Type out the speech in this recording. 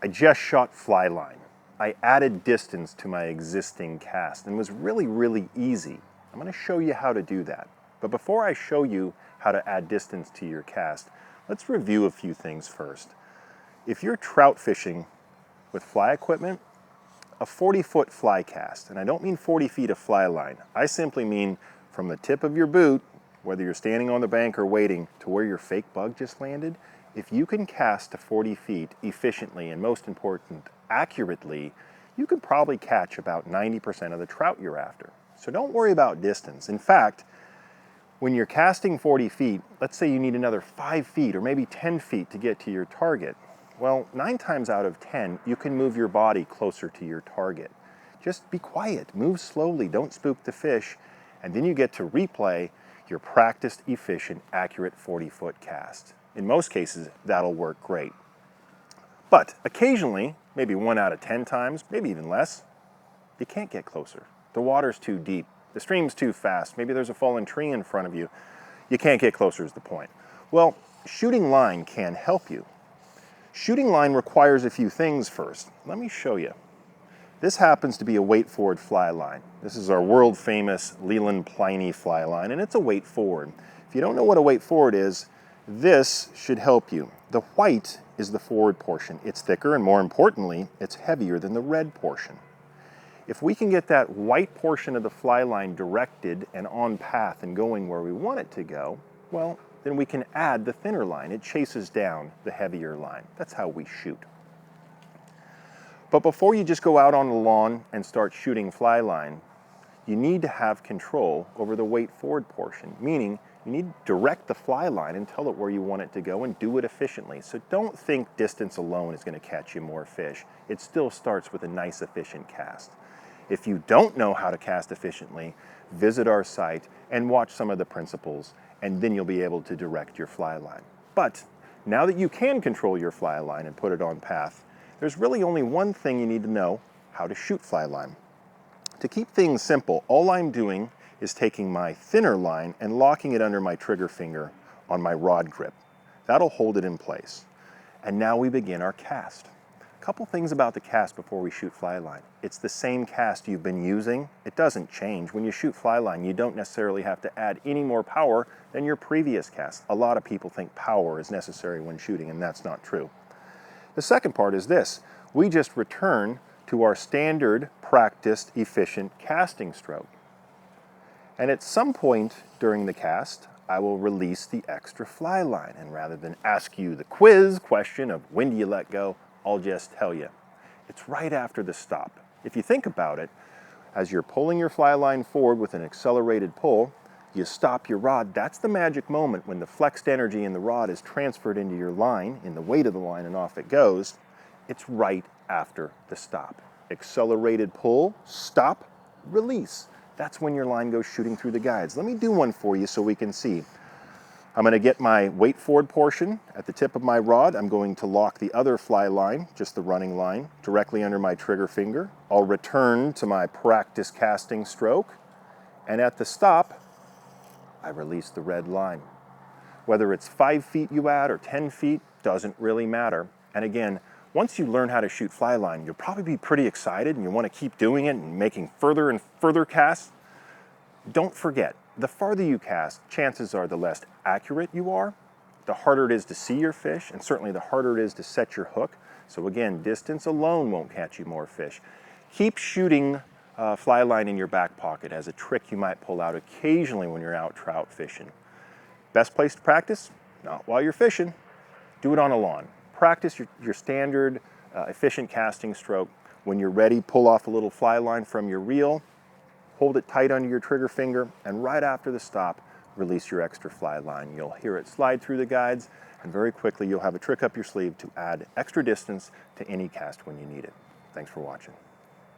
I just shot fly line. I added distance to my existing cast and it was really easy. I'm going to show you how to do that. But before I show you how to add distance to your cast, let's review a few things first. If you're trout fishing with fly equipment, a 40-foot fly cast, and I don't mean 40 feet of fly line, I simply mean from the tip of your boot, whether you're standing on the bank or waiting, to where your fake bug just landed, if you can cast to 40 feet efficiently and most important, accurately, you can probably catch about 90% of the trout you're after. So don't worry about distance. In fact, when you're casting 40 feet, let's say you need another 5 feet or maybe 10 feet to get to your target. Well, 9 times out of 10, you can move your body closer to your target. Just be quiet, move slowly, don't spook the fish, and then you get to replay your practiced, efficient, accurate 40-foot cast. In most cases, that'll work great. But occasionally, maybe 1 out of 10 times, maybe even less, you can't get closer. The water's too deep, the stream's too fast, maybe there's a fallen tree in front of you. You can't get closer is the point. Well, shooting line can help you. Shooting line requires a few things first. Let me show you. This happens to be a weight forward fly line. This is our world famous Leland Pliny fly line, and it's a weight forward. If you don't know what a weight forward is, this should help you. The white is the forward portion. It's thicker, and more importantly, it's heavier than the red portion. If we can get that white portion of the fly line directed and on path and going where we want it to go, well, then we can add the thinner line. It chases down the heavier line. That's how we shoot. But before you just go out on the lawn and start shooting fly line, you need to have control over the weight forward portion, meaning you need to direct the fly line and tell it where you want it to go and do it efficiently. So don't think distance alone is going to catch you more fish. It still starts with a nice, efficient cast. If you don't know how to cast efficiently, visit our site and watch some of the principles, and then you'll be able to direct your fly line. But now that you can control your fly line and put it on path, there's really only one thing you need to know: how to shoot fly line. To keep things simple, all I'm doing is taking my thinner line and locking it under my trigger finger on my rod grip. That'll hold it in place. And now we begin our cast. A couple things about the cast before we shoot fly line. It's the same cast you've been using. It doesn't change. When you shoot fly line, you don't necessarily have to add any more power than your previous cast. A lot of people think power is necessary when shooting, and that's not true. The second part is this: we just return to our standard, practiced, efficient casting stroke. And at some point during the cast, I will release the extra fly line. And rather than ask you the quiz question of when do you let go, I'll just tell you. It's right after the stop. If you think about it, as you're pulling your fly line forward with an accelerated pull, you stop your rod. That's the magic moment when the flexed energy in the rod is transferred into your line, in the weight of the line, and off it goes. It's right after the stop. Accelerated pull, stop, release. That's when your line goes shooting through the guides. Let me do one for you so we can see. I'm going to get my weight forward portion at the tip of my rod. I'm going to lock the other fly line, just the running line, directly under my trigger finger. I'll return to my practice casting stroke, and at the stop, I release the red line. Whether it's 5 feet you add or 10 feet, doesn't really matter. And again, once you learn how to shoot fly line, you'll probably be pretty excited and you want to keep doing it and making further and further casts. Don't forget, the farther you cast, chances are the less accurate you are, the harder it is to see your fish, and certainly the harder it is to set your hook. So again, distance alone won't catch you more fish. Keep shooting fly line in your back pocket as a trick you might pull out occasionally when you're out trout fishing. Best place to practice? Not while you're fishing. Do it on a lawn. Practice your standard efficient casting stroke. When you're ready, pull off a little fly line from your reel, hold it tight under your trigger finger, and right after the stop, release your extra fly line. You'll hear it slide through the guides, and very quickly you'll have a trick up your sleeve to add extra distance to any cast when you need it. Thanks for watching.